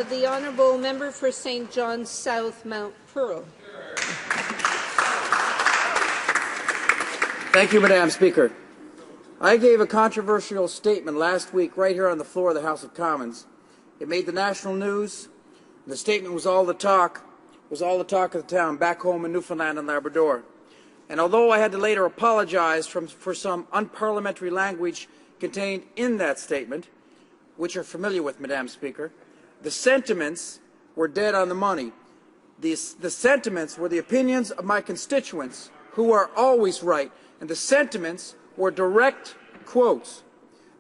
The honourable member for St. John's South Mount Pearl. Thank you, Madam Speaker. I gave a controversial statement last week right here on the floor of the House of Commons. It made the national news. The statement was all the talk of the town back home in Newfoundland and Labrador. And although I had to later apologize for some unparliamentary language contained in that statement, which you're familiar with, Madam Speaker, the sentiments were dead on the money. The sentiments were the opinions of my constituents, who are always right, and the sentiments were direct quotes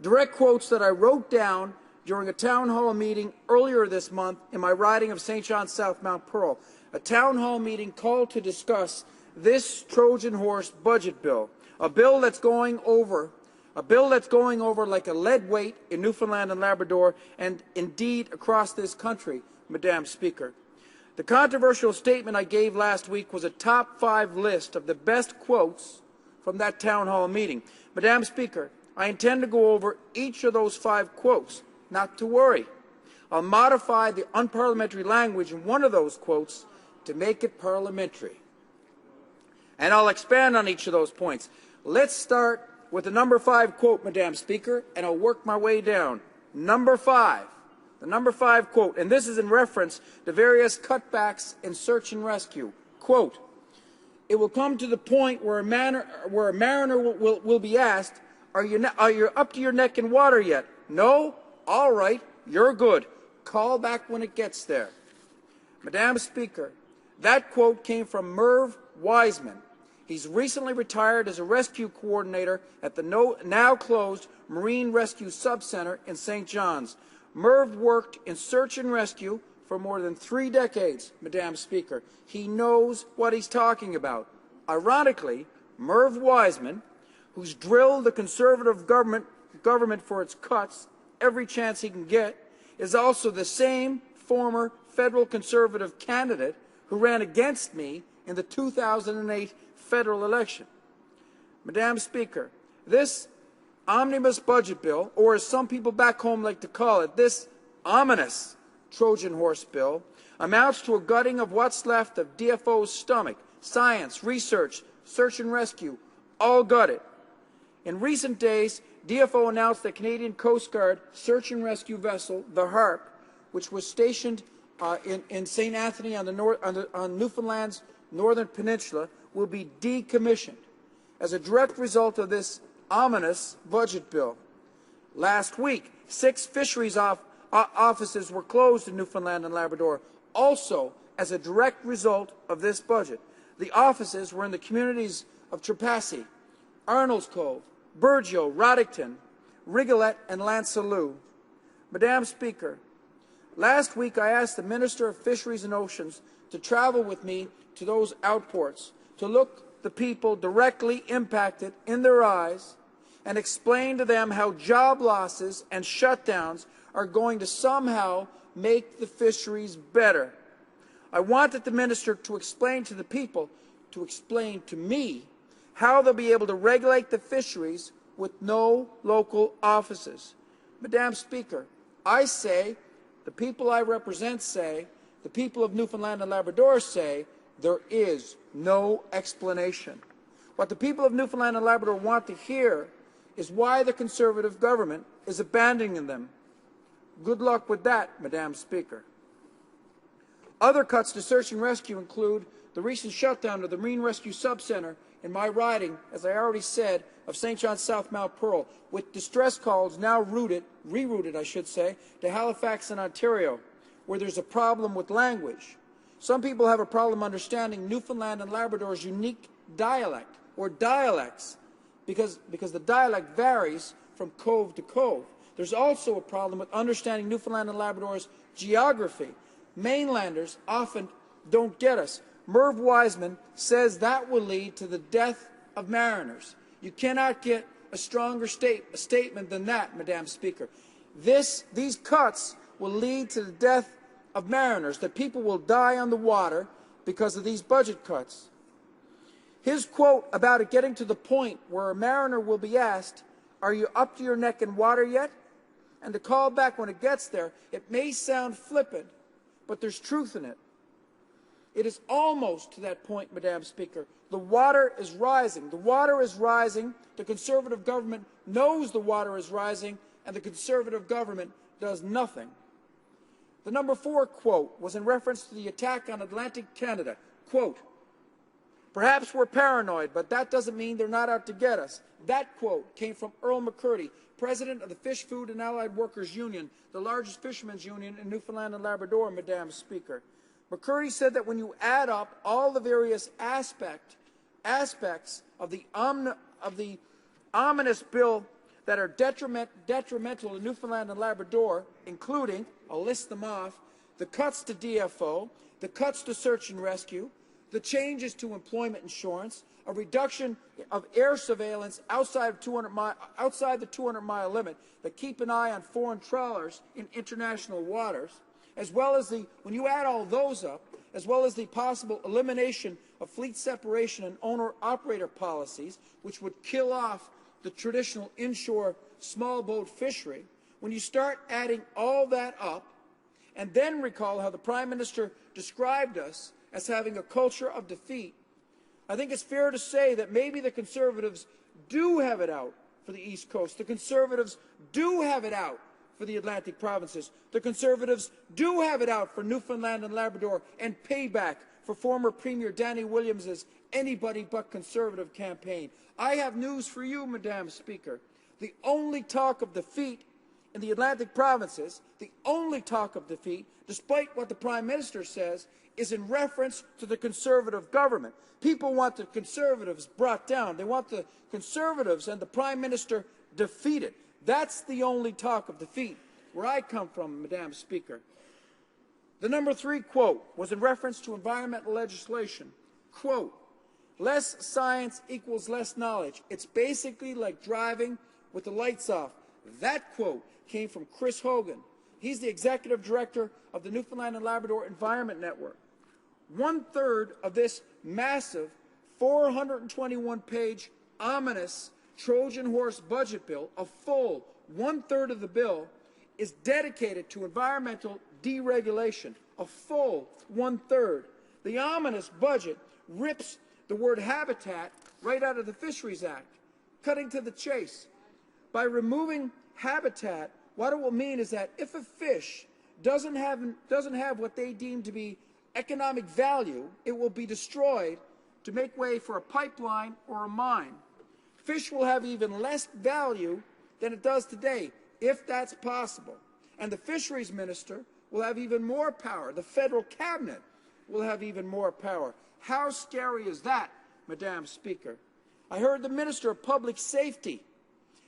that I wrote down during a town hall meeting earlier this month in my riding of St. John's South Mount Pearl, a town hall meeting called to discuss this Trojan horse budget bill, a bill that's going over like a lead weight in Newfoundland and Labrador and indeed across this country, Madam Speaker. The controversial statement I gave last week was a top 5 list of the best quotes from that town hall meeting. Madam Speaker, I intend to go over each of those 5 quotes. Not to worry. I'll modify the unparliamentary language in one of those quotes to make it parliamentary. And I'll expand on each of those points. Let's start with the number 5 quote, Madam Speaker, and I'll work my way down. Number 5. The number 5 quote, and this is in reference to various cutbacks in search and rescue. Quote, it will come to the point where a mariner will be asked, are you up to your neck in water yet? No? All right, you're good. Call back when it gets there. Madam Speaker, that quote came from Merv Wiseman. He's recently retired as a rescue coordinator at the now closed Marine Rescue Subcenter in St. John's. Merv worked in search and rescue for more than 3 decades, Madam Speaker. He knows what he's talking about. Ironically, Merv Wiseman, who's drilled the Conservative government for its cuts every chance he can get, is also the same former federal Conservative candidate who ran against me in the 2008 federal election. Madam Speaker, this omnibus budget bill, or as some people back home like to call it, this ominous Trojan horse bill, amounts to a gutting of what's left of DFO's stomach. Science, research, search and rescue, all gutted. In recent days, DFO announced that Canadian Coast Guard search and rescue vessel, the Harp, which was stationed in St. Anthony on Newfoundland's northern peninsula, will be decommissioned as a direct result of this ominous budget bill. Last week, 6 fisheries offices were closed in Newfoundland and Labrador, also as a direct result of this budget. The offices were in the communities of Trepassey, Arnold's Cove, Burgeo, Roddickton, Rigolet, and Lansalou. Madam Speaker, last week I asked the Minister of Fisheries and Oceans to travel with me to those outports, to look the people directly impacted in their eyes and explain to them how job losses and shutdowns are going to somehow make the fisheries better. I wanted the Minister to explain to the people, to explain to me, how they'll be able to regulate the fisheries with no local offices. Madam Speaker, I say, the people I represent say, the people of Newfoundland and Labrador say, there is no explanation. What the people of Newfoundland and Labrador want to hear is why the Conservative government is abandoning them. Good luck with that, Madam Speaker. Other cuts to search and rescue include the recent shutdown of the Marine Rescue Subcenter in my riding, as I already said, of St. John's South Mount Pearl, with distress calls now rerouted, I should say, to Halifax and Ontario, where there's a problem with language. Some people have a problem understanding Newfoundland and Labrador's unique dialect, or dialects, because the dialect varies from cove to cove. There's also a problem with understanding Newfoundland and Labrador's geography. Mainlanders often don't get us. Merv Wiseman says that will lead to the death of mariners. You cannot get a stronger statement than that, Madam Speaker. These cuts will lead to the death of mariners, that people will die on the water because of these budget cuts. His quote about it getting to the point where a mariner will be asked, are you up to your neck in water yet? and the call back when it gets there, it may sound flippant, but there's truth in it. It is almost to that point, Madam Speaker. The water is rising. The water is rising. The Conservative government knows the water is rising, and the Conservative government does nothing. The number 4 quote was in reference to the attack on Atlantic Canada. Quote, "Perhaps we're paranoid, but that doesn't mean they're not out to get us." That quote came from Earl McCurdy, president of the Fish, Food and Allied Workers Union, the largest fishermen's union in Newfoundland and Labrador, Madam Speaker. McCurdy said that when you add up all the various aspects of the ominous bill that are detrimental to Newfoundland and Labrador, including, I'll list them off, the cuts to DFO, the cuts to search and rescue, the changes to employment insurance, a reduction of air surveillance outside the 200-mile limit that keep an eye on foreign trawlers in international waters, as well as when you add all those up, as well as the possible elimination of fleet separation and owner-operator policies, which would kill off the traditional inshore small boat fishery, when you start adding all that up, and then recall how the Prime Minister described us as having a culture of defeat, I think it's fair to say that maybe the Conservatives do have it out for the East Coast. The Conservatives do have it out for the Atlantic provinces. The Conservatives do have it out for Newfoundland and Labrador, and payback for former Premier Danny Williams's anybody but Conservative campaign. I have news for you, Madam Speaker. The only talk of defeat in the Atlantic provinces, the only talk of defeat, despite what the Prime Minister says, is in reference to the Conservative government. People want the Conservatives brought down. They want the Conservatives and the Prime Minister defeated. That's the only talk of defeat where I come from, Madam Speaker. The number 3 quote was in reference to environmental legislation. Quote, "Less science equals less knowledge. It's basically like driving with the lights off." That quote came from Chris Hogan. He's the executive director of the Newfoundland and Labrador Environment Network. 1/3 of this massive 421-page ominous Trojan horse budget bill, a full 1/3 of the bill, is dedicated to environmental deregulation, a full 1/3. The ominous budget rips the word habitat right out of the Fisheries Act, cutting to the chase. By removing habitat, what it will mean is that if a fish doesn't have what they deem to be economic value, it will be destroyed to make way for a pipeline or a mine. Fish will have even less value than it does today, if that's possible. And the fisheries minister will have even more power. The federal cabinet will have even more power. How scary is that, Madam Speaker? I heard the Minister of Public Safety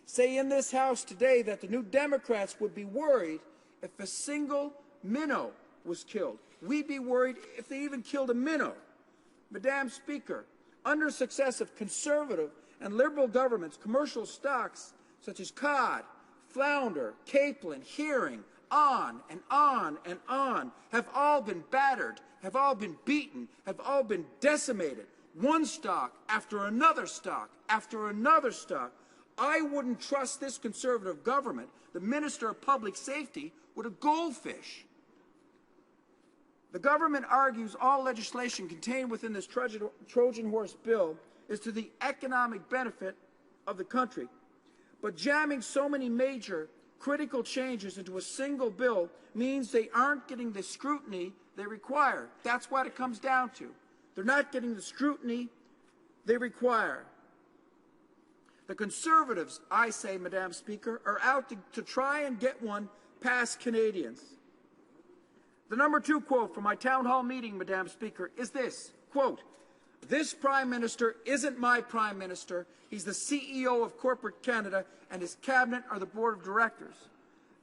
say in this House today that the New Democrats would be worried if a single minnow was killed. We'd be worried if they even killed a minnow. Madam Speaker, under successive Conservative and Liberal governments, commercial stocks such as cod, flounder, capelin, herring, on and on and on, have all been battered, have all been beaten, have all been decimated. One stock after another stock after another stock. I wouldn't trust this Conservative government, the Minister of Public Safety, with a goldfish. The government argues all legislation contained within this Trojan horse bill is to the economic benefit of the country. But jamming so many major critical changes into a single bill means they aren't getting the scrutiny they require. That's what it comes down to. They're not getting the scrutiny they require. The Conservatives, I say, Madam Speaker, are out to try and get one past Canadians. The number 2 quote from my town hall meeting, Madam Speaker, is this, quote, "This Prime Minister isn't my Prime Minister. He's the CEO of Corporate Canada, and his cabinet are the board of directors."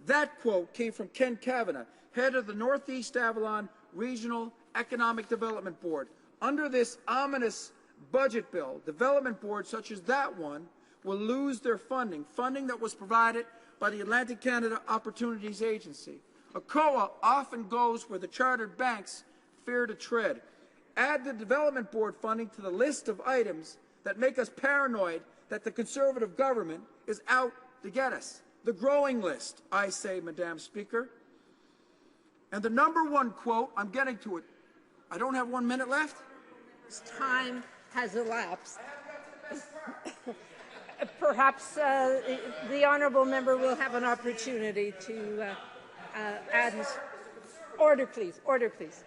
That quote came from Ken Kavanagh, head of the Northeast Avalon Regional Economic Development Board. Under this ominous budget bill, development boards such as that one will lose their funding that was provided by the Atlantic Canada Opportunities Agency. ACOA often goes where the chartered banks fear to tread. Add the development board funding to the list of items that make us paranoid that the Conservative government is out to get us. the growing list, I say, Madam Speaker. And the number one quote, I'm getting to it. I don't have 1 minute left? Time has elapsed. Perhaps the honourable member will have an opportunity to add his... Order, please. Order, please.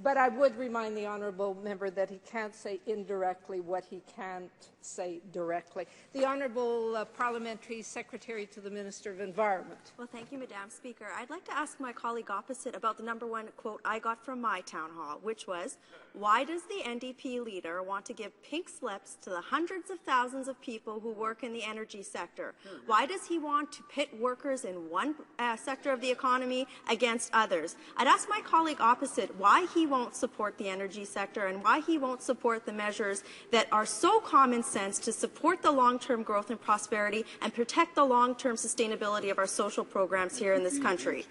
But I would remind the honourable member that he can't say indirectly what he can't say directly. The honourable parliamentary secretary to the Minister of Environment. Well, thank you, Madam Speaker. I'd like to ask my colleague opposite about the number one quote I got from my town hall, which was, why does the NDP leader want to give pink slips to the hundreds of thousands of people who work in the energy sector? Why does he want to pit workers in one sector of the economy against others? I'd ask my colleague opposite why he won't support the energy sector and why he won't support the measures that are so common sense to support the long-term growth and prosperity and protect the long-term sustainability of our social programs here in this country.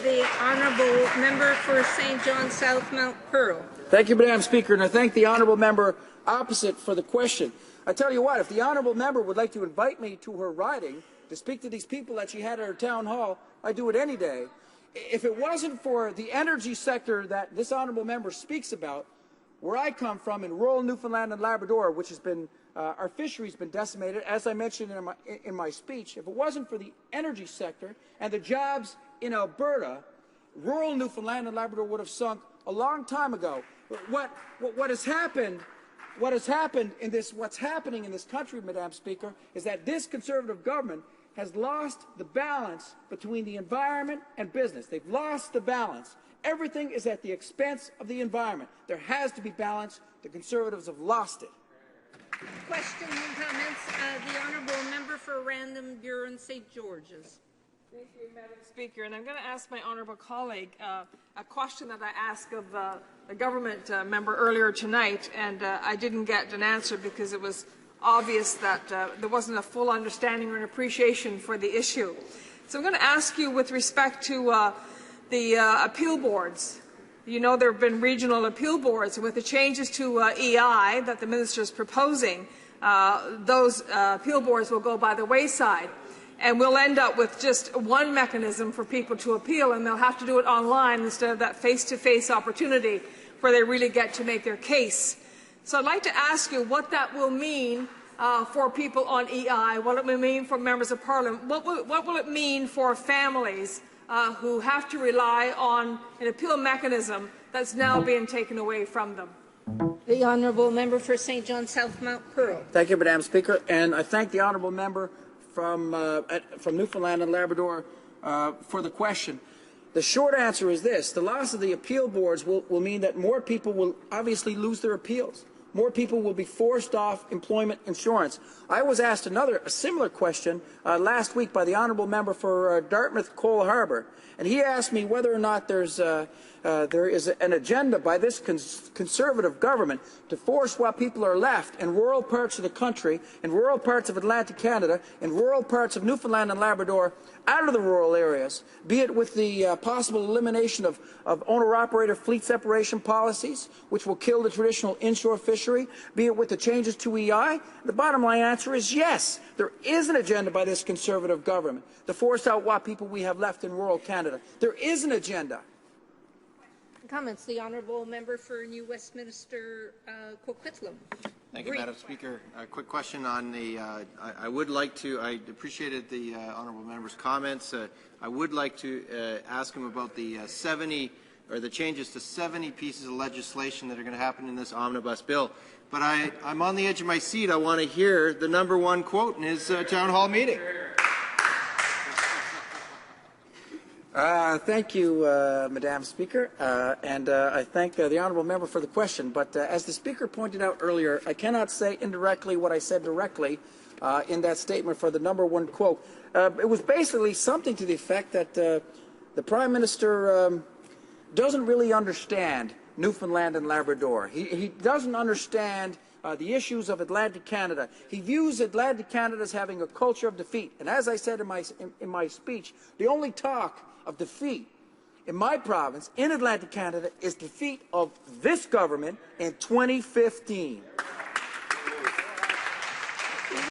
The honourable member for St. John South Mount Pearl. Thank you, Madam Speaker, and I thank the honourable member opposite for the question. I tell you what, if the honourable member would like to invite me to her riding to speak to these people that she had at her town hall, I'd do it any day. If it wasn't for the energy sector that this honourable member speaks about, where I come from in rural Newfoundland and Labrador, which has been, our fishery's been decimated, as I mentioned in my speech, if it wasn't for the energy sector and the jobs in Alberta, rural Newfoundland and Labrador would have sunk a long time ago. What's happening in this country, Madam Speaker, is that this Conservative government has lost the balance between the environment and business. They've lost the balance. Everything is at the expense of the environment. There has to be balance. The Conservatives have lost it. Questions and comments? The honourable member for Random Buren St. George's. Thank you, Madam Speaker. And I'm going to ask my honourable colleague a question that I asked of the government member earlier tonight, and I didn't get an answer because it was obvious that there wasn't a full understanding or an appreciation for the issue. So I'm going to ask you with respect to the appeal boards. You know there have been regional appeal boards, and with the changes to EI that the minister is proposing, those appeal boards will go by the wayside. And we'll end up with just one mechanism for people to appeal, and they'll have to do it online instead of that face-to-face opportunity where they really get to make their case. So I'd like to ask you what that will mean for people on EI, what it will mean for members of Parliament, what will it mean for families who have to rely on an appeal mechanism that's now being taken away from them. The honourable member for St. John South Mount Pearl. Thank you, Madam Speaker, and I thank the honourable member from Newfoundland and Labrador for the question. The short answer is this. The loss of the appeal boards will mean that more people will obviously lose their appeals. More people will be forced off employment insurance. I was asked a similar question last week by the honourable member for Dartmouth Cole Harbour, and he asked me whether or not there is an agenda by this Conservative government to force while people are left in rural parts of the country, in rural parts of Atlantic Canada, in rural parts of Newfoundland and Labrador, out of the rural areas, be it with the possible elimination of owner-operator fleet separation policies, which will kill the traditional inshore fishery, be it with the changes to EI. The bottom line answer is yes. There is an agenda by this Conservative government to force out what people we have left in rural Canada. There is an agenda. Comments. The honourable member for New Westminster, Coquitlam. Thank you, Madam Speaker. A quick question on the. I appreciated the honourable member's comments. I would like to ask him about the 70 or the changes to 70 pieces of legislation that are going to happen in this omnibus bill. But I'm on the edge of my seat. I want to hear the number one quote in his town hall meeting. Thank you, Madam Speaker, and I thank the honourable member for the question. But as the Speaker pointed out earlier, I cannot say indirectly what I said directly in that statement for the number one quote. It was basically something to the effect that the Prime Minister doesn't really understand Newfoundland and Labrador. He doesn't understand the issues of Atlantic Canada. He views Atlantic Canada as having a culture of defeat. And as I said in my speech, the only talk of defeat in my province, in Atlantic Canada, is defeat of this government in 2015.